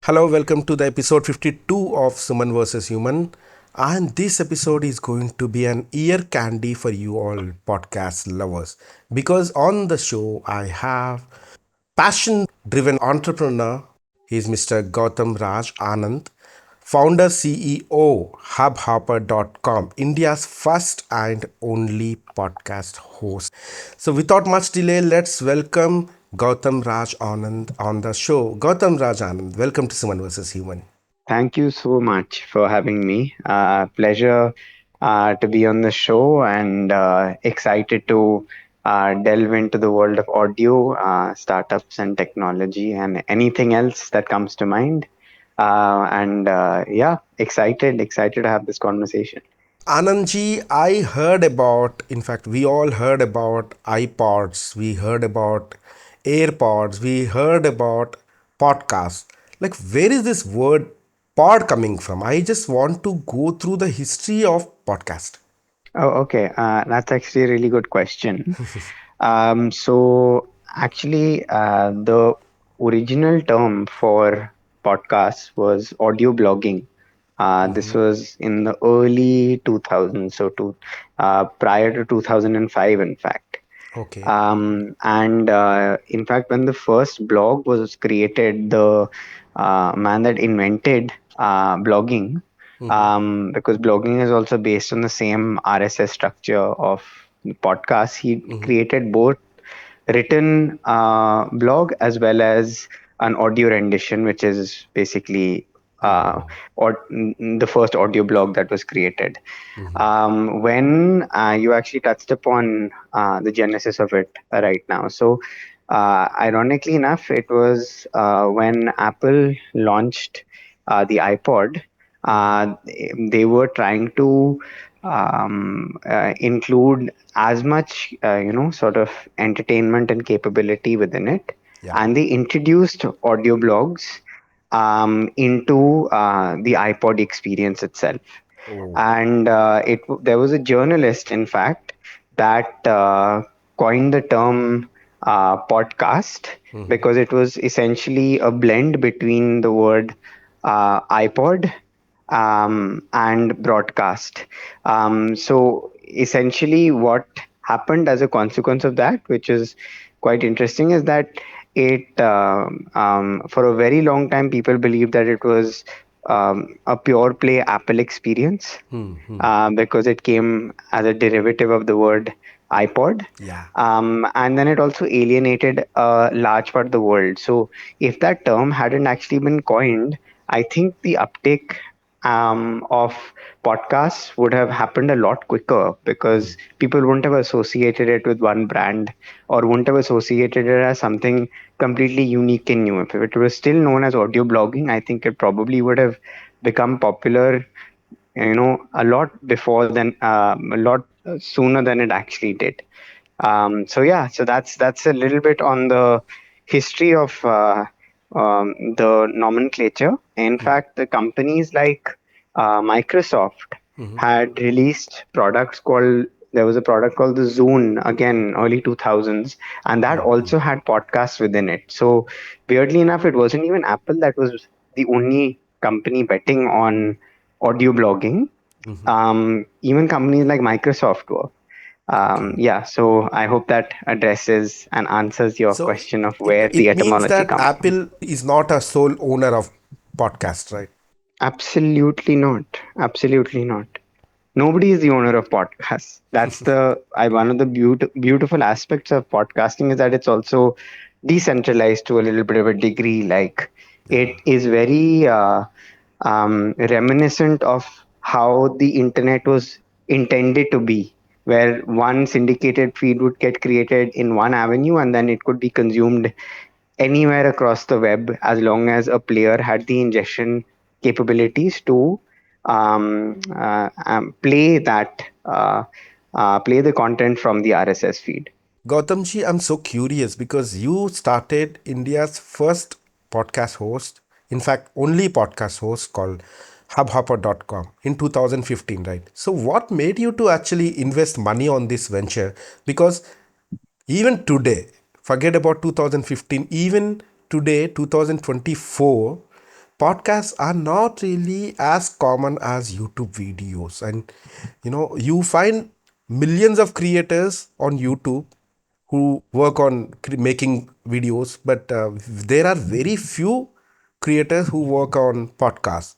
Hello, welcome to the episode 52 of Suman versus Human. And this episode is going to be an ear candy for you all podcast lovers. Because on the show, I have passion driven entrepreneur. He's Mr. Gautam Raj Anand, founder CEO Hubhopper.com, India's first and only podcast host. So without much delay, let's welcome Gautam Raj Anand on the show. Gautam Raj Anand, welcome to Suman versus Human. Thank you so much for having me. Pleasure to be on the show and excited to delve into the world of audio, startups, and technology, and anything else that comes to mind. Yeah, excited to have this conversation. Anandji, I heard about, in fact, we all heard about iPods, we heard about AirPods, we heard about podcasts. Like, where is this word pod coming from? I just want to go through the history of podcast. Oh, okay. That's actually a really good question. So actually, the original term for podcasts was audio blogging. This was in the early 2000s, so prior to 2005, in fact. Okay. And In fact, when the first blog was created, the man that invented blogging, because blogging is also based on the same RSS structure of podcasts, he created both written blog as well as an audio rendition, which is basically the first audio blog that was created. When you actually touched upon the genesis of it right now. So, ironically enough, it was when Apple launched the iPod. They were trying to include as much, sort of entertainment and capability within it, Yeah. and they introduced audio blogs into the iPod experience itself. Oh. And there was a journalist, in fact, that coined the term podcast because it was essentially a blend between the word iPod and broadcast. So essentially, what happened as a consequence of that, which is quite interesting, is that for a very long time, people believed that it was a pure play Apple experience because it came as a derivative of the word iPod. Yeah. And then it also alienated a large part of the world. So if that term hadn't actually been coined, I think the uptake of podcasts would have happened a lot quicker because people wouldn't have associated it with one brand or wouldn't have associated it as something completely unique and new. If it was still known as audio blogging, I think it probably would have become popular, a lot before than a lot sooner than it actually did. So yeah, so that's a little bit on the history of the nomenclature. In fact, the companies like Microsoft had released products called there was a product called the Zune, again early 2000s, and that also had podcasts within it. So weirdly enough, it wasn't even Apple that was the only company betting on audio blogging. Even companies like Microsoft were. Okay. Yeah, so I hope that addresses and answers your So question of it, where the it means etymology that comes from. Apple is not a sole owner of podcast, right? Absolutely not. Absolutely not. Nobody is the owner of podcasts. That's one of the beautiful aspects of podcasting is that it's also decentralized to a little bit of a degree. Like Yeah. it is very reminiscent of how the internet was intended to be, where one syndicated feed would get created in one avenue and then it could be consumed anywhere across the web as long as a player had the ingestion capabilities to play the content from the RSS feed. Gautamji, I'm so curious because you started India's first podcast host, in fact, only podcast host called Hubhopper.com in 2015, right? So, what made you to actually invest money on this venture? Because even today, forget about 2015, even today, 2024, podcasts are not really as common as YouTube videos. And you find millions of creators on YouTube who work on making videos, but there are very few creators who work on podcasts.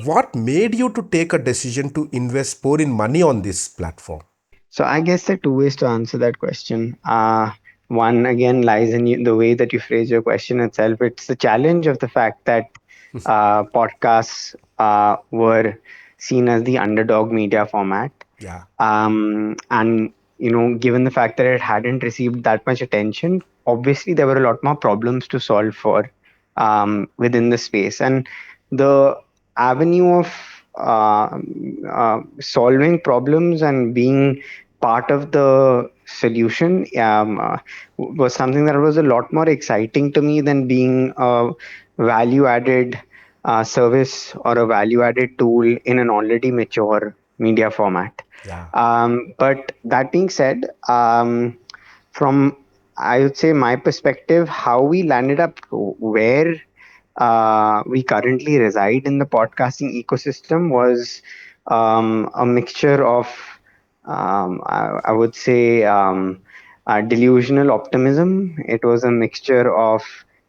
What made you to take a decision to invest more in money on this platform? So I guess there are two ways to answer that question. One again lies in the way that you phrase your question itself. It's the challenge of the fact that podcasts were seen as the underdog media format, Yeah, and given the fact that it hadn't received that much attention, obviously there were a lot more problems to solve for within the space, and the avenue of solving problems and being part of the solution was something that was a lot more exciting to me than being a value added service or a value added tool in an already mature media format. yeah, But that being said, from I would say my perspective, how we landed up where we currently reside in the podcasting ecosystem was a mixture of, I would say, delusional optimism. It was a mixture of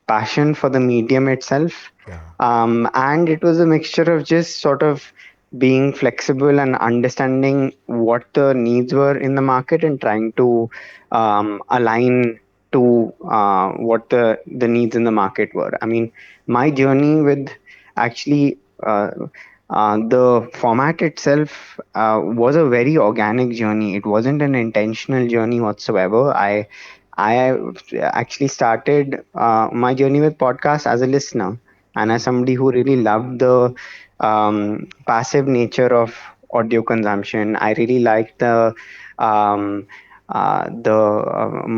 passion for the medium itself, yeah, and it was a mixture of just sort of being flexible and understanding what the needs were in the market and trying to align to what the needs in the market were. I mean, my journey with actually the format itself was a very organic journey. It wasn't an intentional journey whatsoever. I actually started my journey with podcasts as a listener and as somebody who really loved the passive nature of audio consumption. I really liked the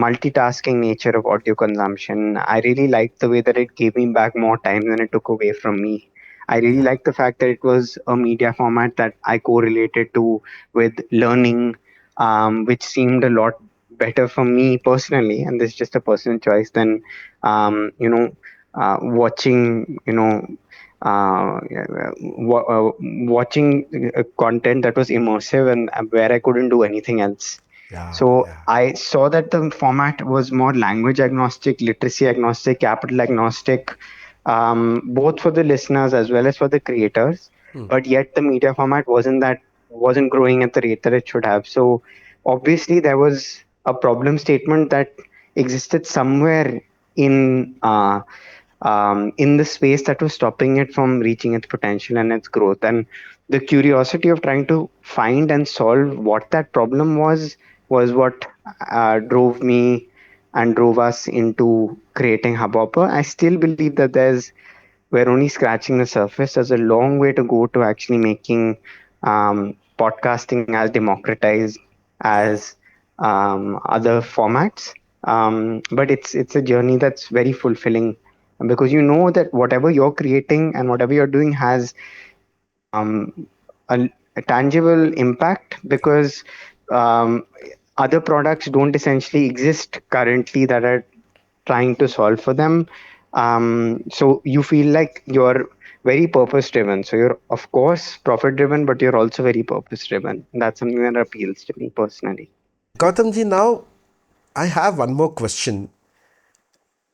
multitasking nature of audio consumption. I really liked the way that it gave me back more time than it took away from me. I really yeah, liked the fact that it was a media format that I correlated to with learning, which seemed a lot better for me personally. And this is just a personal choice than, watching, watching content that was immersive and where I couldn't do anything else. yeah, So yeah, I saw that the format was more language agnostic, literacy agnostic, capital agnostic, both for the listeners as well as for the creators. But yet the media format wasn't growing at the rate that it should have. So obviously there was a problem statement that existed somewhere in in the space that was stopping it from reaching its potential and its growth. And the curiosity of trying to find and solve what that problem was what drove me and drove us into creating Hubhopper. I still believe that we're only scratching the surface. There's a long way to go to actually making podcasting as democratized yeah. as other formats. But it's a journey that's very fulfilling because you know that whatever you're creating and whatever you're doing has um, a tangible impact because um, other products don't essentially exist currently that are trying to solve for them. So you feel like you're very purpose driven. So you're, of course, profit driven, but you're also very purpose driven. That's something that appeals to me personally. Gautamji, now I have one more question.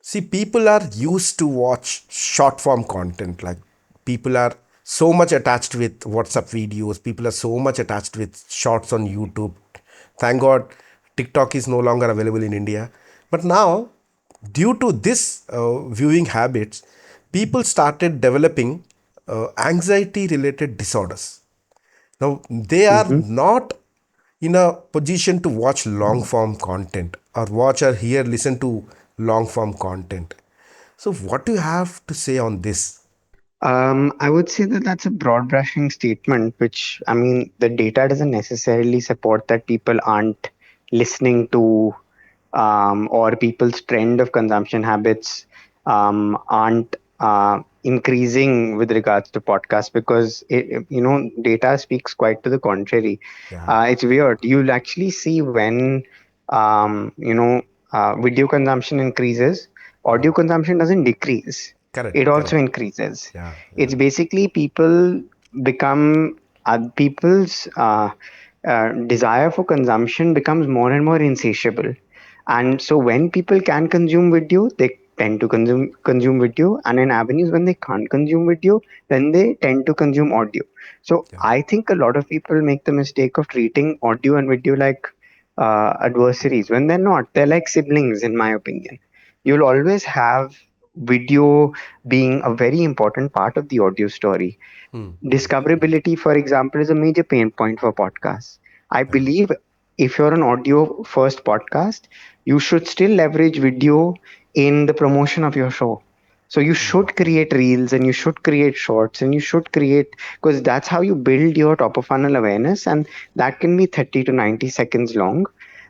See, people are used to watch short form content. Like people are so much attached with WhatsApp videos. People are so much attached with shorts on YouTube. Thank God, TikTok is no longer available in India. But now, due to this viewing habits, people started developing anxiety related disorders. Now, they are Hmm. not in a position to watch long form content or watch or hear, listen to long form content. So, what do you have to say on this? I would say that that's a broad brushing statement, which I mean, the data doesn't necessarily support that people aren't listening to or people's trend of consumption habits aren't increasing with regards to podcasts because data speaks quite to the contrary. Yeah, It's weird. You'll actually see when video consumption increases, audio consumption doesn't decrease. it Correct, also correct. increases. Yeah, It's yeah, basically people become people's desire for consumption becomes more and more insatiable. And so when people can consume video, they tend to consume video, and in avenues when they can't consume video, then they tend to consume audio. So yeah. I think a lot of people make the mistake of treating audio and video like adversaries when they're not. They're like siblings, in my opinion. You'll always have video being a very important part of the audio story. Hmm, hmm, Discoverability, for example, is a major pain point for podcasts. I yeah, believe if you're an audio first podcast, you should still leverage video in the promotion of your show. So you should create reels and you should create shorts and you should create, because that's how you build your top of funnel awareness, and that can be 30 to 90 seconds long.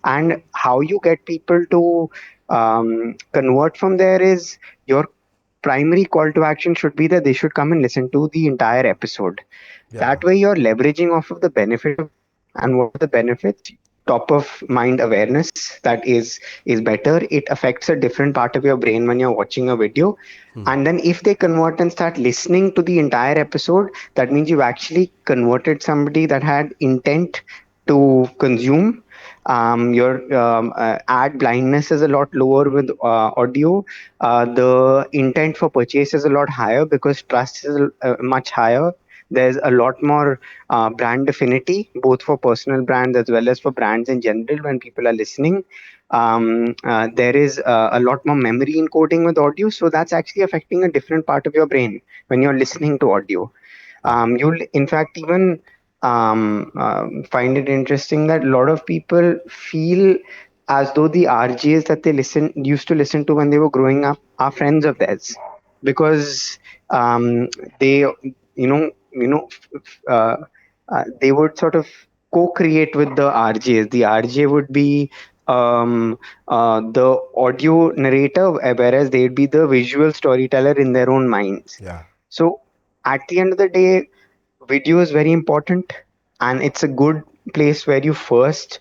And how you get people to convert from there is your primary call to action should be that they should come and listen to the entire episode. yeah. That way you're leveraging off of the benefit of video. And what are the benefits? Top of mind awareness, that is better. It affects a different part of your brain when you're watching a video. And then if they convert and start listening to the entire episode, that means you've actually converted somebody that had intent to consume. Your ad blindness is a lot lower with audio. The intent for purchase is a lot higher because trust is much higher. There's a lot more brand affinity, both for personal brands as well as for brands in general when people are listening. There is a lot more memory encoding with audio, so that's actually affecting a different part of your brain when you're listening to audio. Yeah. You'll, in fact, even find it interesting that a lot of people feel as though the RJs that they used to listen to when they were growing up are friends of theirs, because they, they would sort of co-create with the RJs. The RJ would be the audio narrator, whereas they'd be the visual storyteller in their own minds. Yeah. So at the end of the day, video is very important, and it's a good place where you first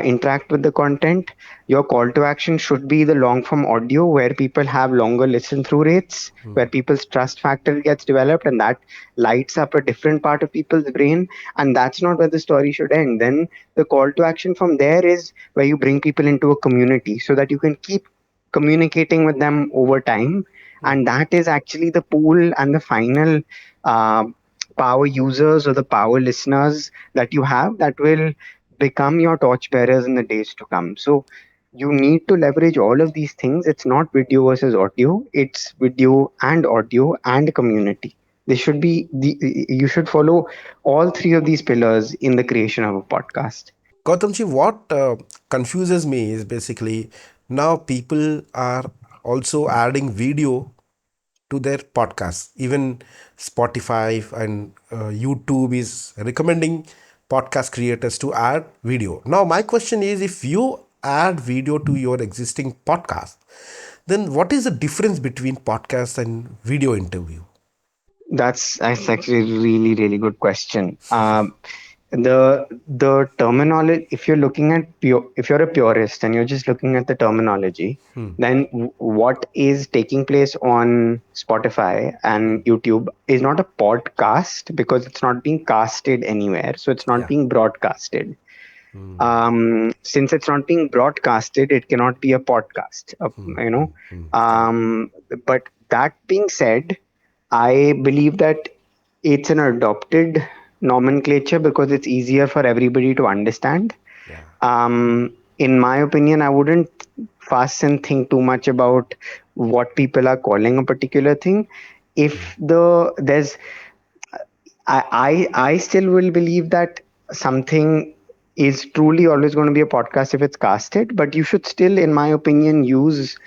interact with the content. Your call to action should be the long form audio where people have longer listen through rates, where people's trust factor gets developed, and that lights up a different part of people's brain. And that's not where the story should end. Then the call to action from there is where you bring people into a community so that you can keep communicating with them over time. And that is actually the pool and the final uh, power users or the power listeners that you have that will become your torch bearers in the days to come. So you need to leverage all of these things. It's not video versus audio, it's video and audio and community. They should be you should follow all three of these pillars in the creation of a podcast. Gautamji, what confuses me is basically now people are also adding video to their podcasts. Even Spotify and YouTube is recommending podcast creators to add video. Now, my question is, if you add video to your existing podcast, then what is the difference between podcast and video interview? That's actually a really really good question. The terminology, if you're looking at if you're a purist and you're just looking at the terminology, then what is taking place on Spotify and YouTube is not a podcast because it's not being casted anywhere, so it's not Yeah. being broadcasted. Since it's not being broadcasted, it cannot be a podcast, you know. Correct. But that being said, I believe that it's an adopted nomenclature because it's easier for everybody to understand. Yeah. In my opinion, I wouldn't fuss and think too much about what people are calling a particular thing. If there's I still will believe that something is truly always going to be a podcast if it's casted, but you should still, in my opinion, use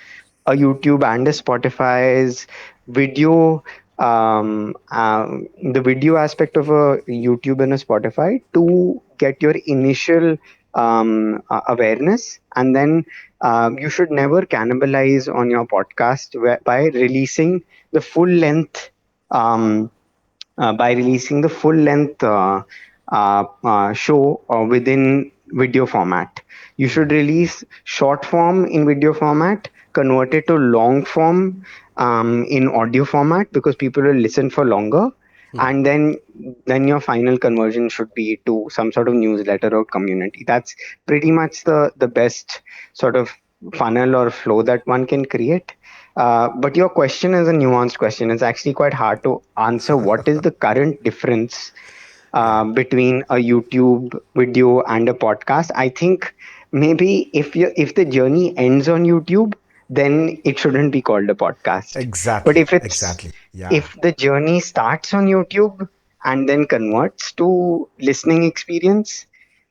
a YouTube and a Spotify's video, the video aspect of a YouTube and a Spotify to get your initial awareness, and then you should never cannibalize on your podcast by releasing the full length. By releasing the full length show within video format. You should Hmm. release short form in video format, convert it to long form in audio format because people will listen for longer, Hmm. and then your final conversion should be to some sort of newsletter or community. That's pretty much the best sort of funnel or flow that one can create. But your question is a nuanced question. It's actually quite hard to answer. What is the current difference Yeah. between a YouTube video and a podcast? I think maybe if the journey ends on YouTube, then it shouldn't be called a podcast. But Exactly. if it's Exactly. Yeah. if the journey starts on YouTube and then converts to listening experience,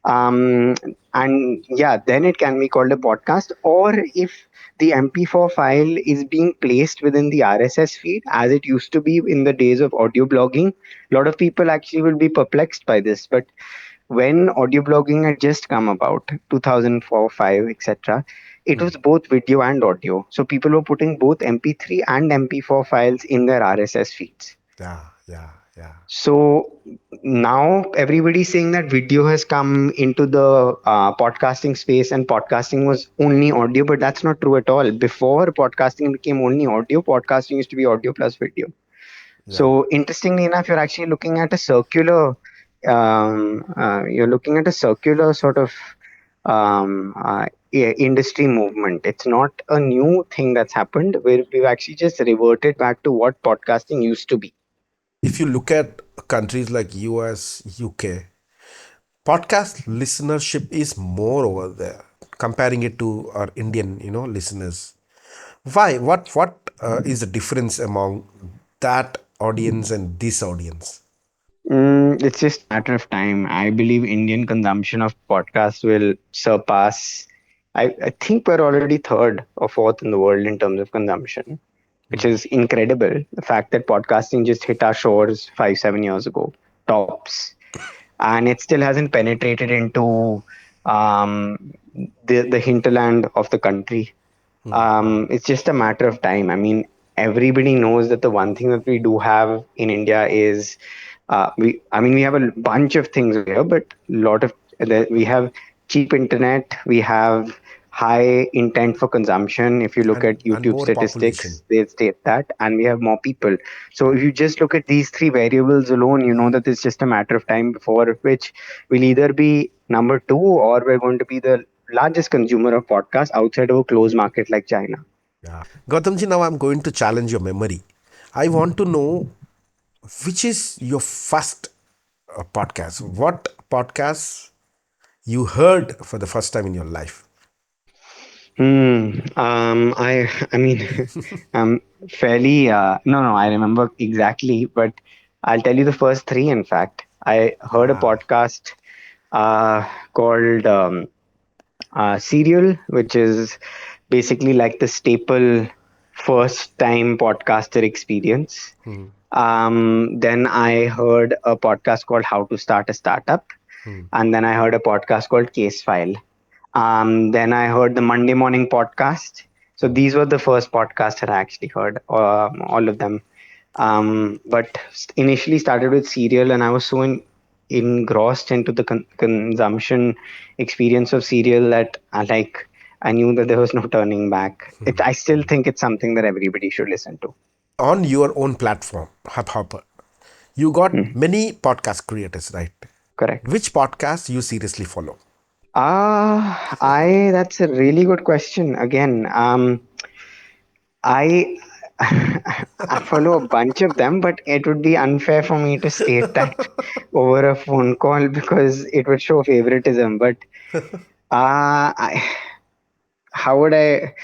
and yeah, then it can be called a podcast. Or if the MP4 file is being placed within the RSS feed as it used to be in the days of audio blogging, a lot of people actually will be perplexed by this. But when audio blogging had just come about, 2004, 5, etc., it Hmm. was both video and audio. So people were putting both MP3 and MP4 files in their RSS feeds. Yeah. Yeah. Yeah. So now everybody's saying that video has come into the podcasting space and podcasting was only audio, but that's not true at all. Before podcasting became only audio, podcasting used to be audio plus video. Yeah. So interestingly enough, you're actually looking at a circular sort of industry movement. It's not a new thing that's happened. We've actually just reverted back to what podcasting used to be. If you look at countries like US, UK, podcast listenership is more over there comparing it to our Indian, listeners. Why? What is the difference among that audience and this audience? It's just a matter of time. I believe Indian consumption of podcasts will surpass. I think we're already third or fourth in the world in terms of consumption, which Hmm. is incredible. The fact that podcasting just hit our shores 5, 7 years ago, tops, and it still hasn't penetrated into the hinterland of the country. It's just a matter of time. I mean, everybody knows that the one thing that we do have in India is we have a bunch of things here, but we have cheap internet, we have high intent for consumption. If you look at And YouTube more population. statistics, they state that, and we have more people. So if you just look at these three variables alone, you know that it's just a matter of time before which we'll either be number two or we're going to be the largest consumer of podcasts outside of a closed market like China. Yeah. Gautamji, now I'm going to challenge your memory. I want to know which is your first podcast. What podcast you heard for the first time in your life? I mean, fairly. No, I remember exactly, but I'll tell you the first three. In fact, I heard a Ah. podcast called Serial, which is basically like the staple first time podcaster experience. Hmm. Then I heard a podcast called How to Start a Startup, Hmm. and then I heard a podcast called Case File. Then I heard the Monday Morning Podcast. So Hmm. these were the first podcasts that I actually heard, all of them. But initially started with Serial, and I was so engrossed into the consumption experience of Serial that I knew that there was no turning back. I still think it's something that everybody should listen to. On your own platform, Hubhopper, you got Hmm. many podcast creators, right? Correct. Which podcast you seriously follow? I That's a really good question. Again, I I follow a bunch of them, but it would be unfair for me to state that over a phone call because it would show favoritism. But I, how would I?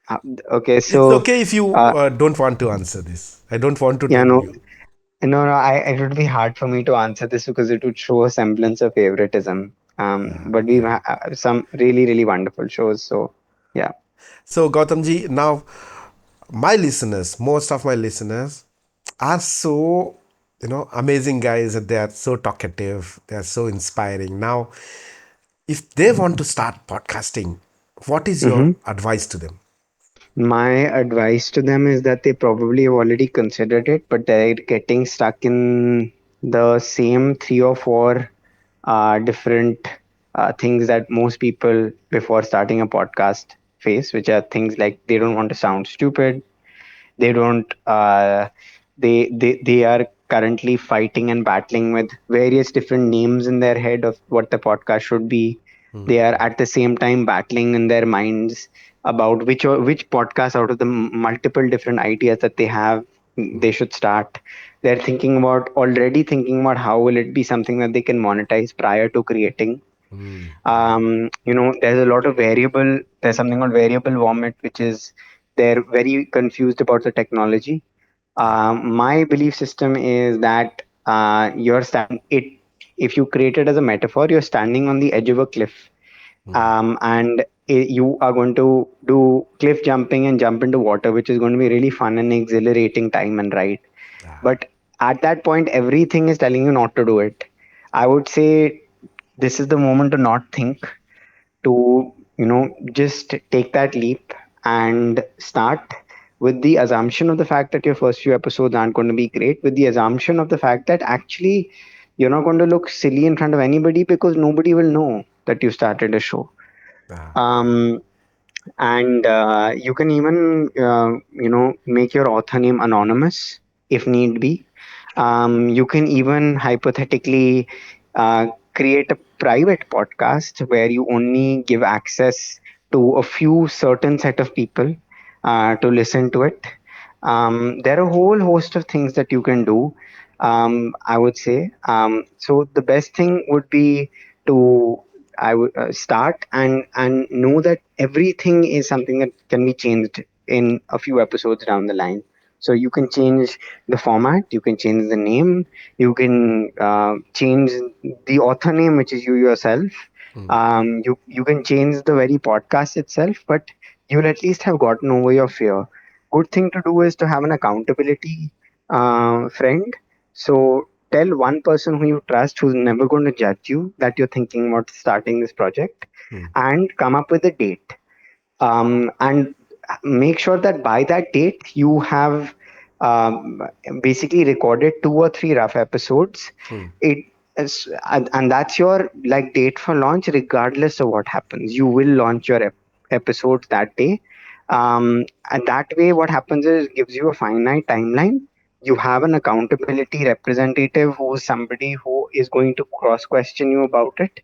uh, Okay, It's so okay if you uh, don't want to answer this. I don't want to yeah, trouble no, you. no, it would be hard for me to answer this because it would show a semblance of favoritism. But we've Yeah. some really, really wonderful shows. So yeah. So, Gautamji, now most of my listeners are so, amazing guys. They are so talkative. They are so inspiring. Now, if they want to start podcasting, what is your Mm-hmm. advice to them? My advice to them is that they probably have already considered it, but they're getting stuck in the same three or four different. things that most people before starting a podcast face, which are things like they don't want to sound stupid. They don't they are currently fighting and battling with various different names in their head of what the podcast should be. mm, They are at the same time battling in their minds about which podcast out of the multiple different ideas that they have they should start. They're thinking about already thinking about how will it be something that they can monetize prior to creating. mm, There's a lot of variable. There's something called variable vomit, which is they're very confused about the technology. yeah, My belief system is that you're stand it if you create it as a metaphor, you're standing on the edge of a cliff, mm, and you are going to do cliff jumping and jump into water, which is going to be really fun and exhilarating time and ride. yeah, But at that point, everything is telling you not to do it. I would say this is the moment to not think, to just take that leap and start with the assumption of the fact that your first few episodes aren't going to be great, with the assumption of the fact that actually you're not going to look silly in front of anybody because nobody will know that you started a show. yeah, Um, and you can even make your author name anonymous if need be. You can even hypothetically create a private podcast where you only give access to a few certain set of people to listen to it. There are a whole host of things that you can do, I would say. So the best thing would be to I would start and know that everything is something that can be changed in a few episodes down the line. So you can change the format, you can change the name, you can change the author name, which is you yourself. mm, You can change the very podcast itself, but you'll at least have gotten over your fear. Good thing to do is to have an accountability friend. So tell one person who you trust who's never going to judge you that you're thinking about starting this project, mm, and come up with a date, and make sure that by that date you have basically recorded two or three rough episodes. mm, It and that's your like date for launch. Regardless of what happens, you will launch your episodes that day. And that way what happens is it gives you a finite timeline. You have an accountability representative who is somebody who is going to cross question you about it,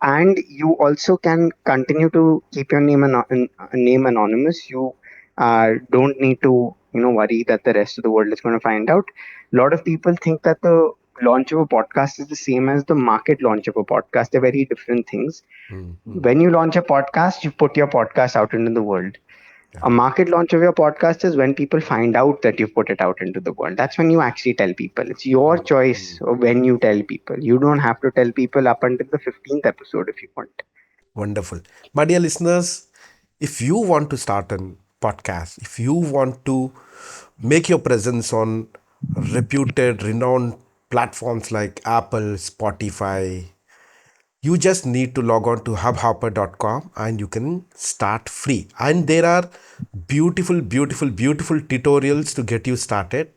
and you also can continue to keep your name anonymous. You don't need to worry that the rest of the world is going to find out. A lot of people think that the launch of a podcast is the same as the market launch of a podcast. They're very different things. mm, mm, When you launch a podcast, you put your podcast out into the world. A yeah, market launch of your podcast is when people find out that you've put it out into the world. That's when you actually tell people. It's your mm, choice mm. of when you tell people. You don't have to tell people up until the 15th episode if you want. Wonderful. My dear listeners, if you want to start a podcast, if you want to make your presence on reputed, renowned platforms like Apple, Spotify, you just need to log on to hubhopper.com and you can start free. And there are beautiful, beautiful, beautiful tutorials to get you started.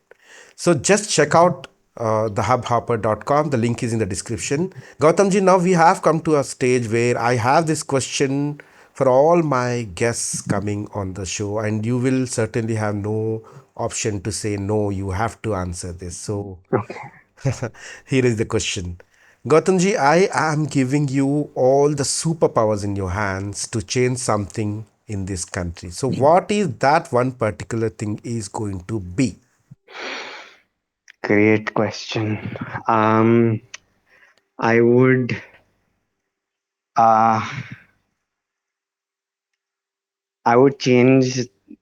So just check out the hubhopper.com. The link is in the description. Gautamji, now we have come to a stage where I have this question for all my guests coming on the show, and you will certainly have no option to say no. You have to answer this. So Okay. here is the question. Gautamji, I am giving you all the superpowers in your hands to change something in this country. So, what is that one particular thing is going to be? Great question. Um, I would uh, I would change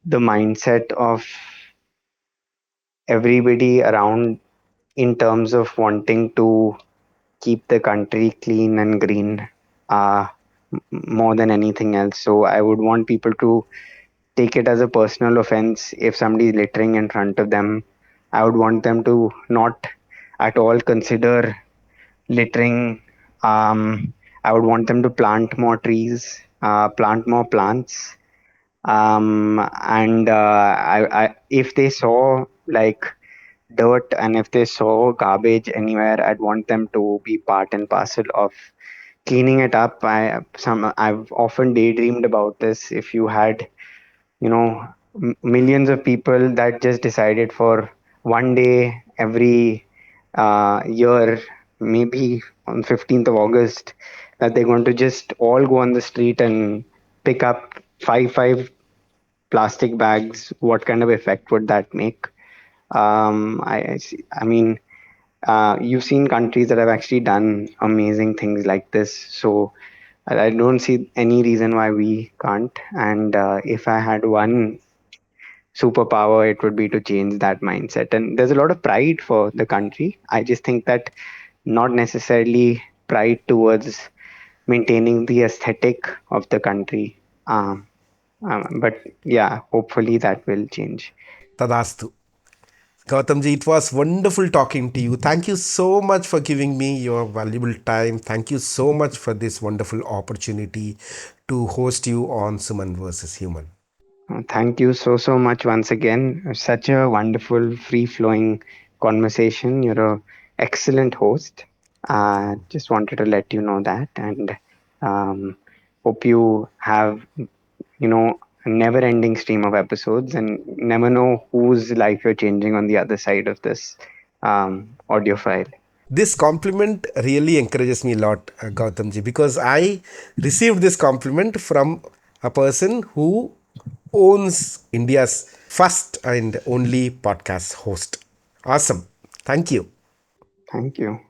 the mindset of everybody around in terms of wanting to keep the country clean and green, uh, more than anything else. So I would want people to take it as a personal offense if somebody is littering in front of them. I would want them to not at all consider littering. I would want them to plant more trees, plant more plants, and if they saw like dirt and if they saw garbage anywhere, I'd want them to be part and parcel of cleaning it up. I've often daydreamed about this. If you had, you know, millions of people that just decided for one day every year, maybe on 15th of August, that they're going to just all go on the street and pick up five plastic bags, what kind of effect would that make? I mean, you've seen countries that have actually done amazing things like this. So I don't see any reason why we can't. And if I had one superpower, it would be to change that mindset. And there's a lot of pride for the country. I just think that not necessarily pride towards maintaining the aesthetic of the country. But yeah, hopefully that will change. Tadastu. Gautamji, it was wonderful talking to you. Thank you so much for giving me your valuable time. Thank you so much for this wonderful opportunity to host you on Suman versus Human. Thank you so much once again. Such a wonderful, free flowing conversation. You're a excellent host. Just wanted to let you know that, and um, hope you have, a never ending stream of episodes, and never know whose life you're changing on the other side of this audio file. This compliment really encourages me a lot, Gautamji, because I received this compliment from a person who owns India's first and only podcast host. Awesome. Thank you. Thank you.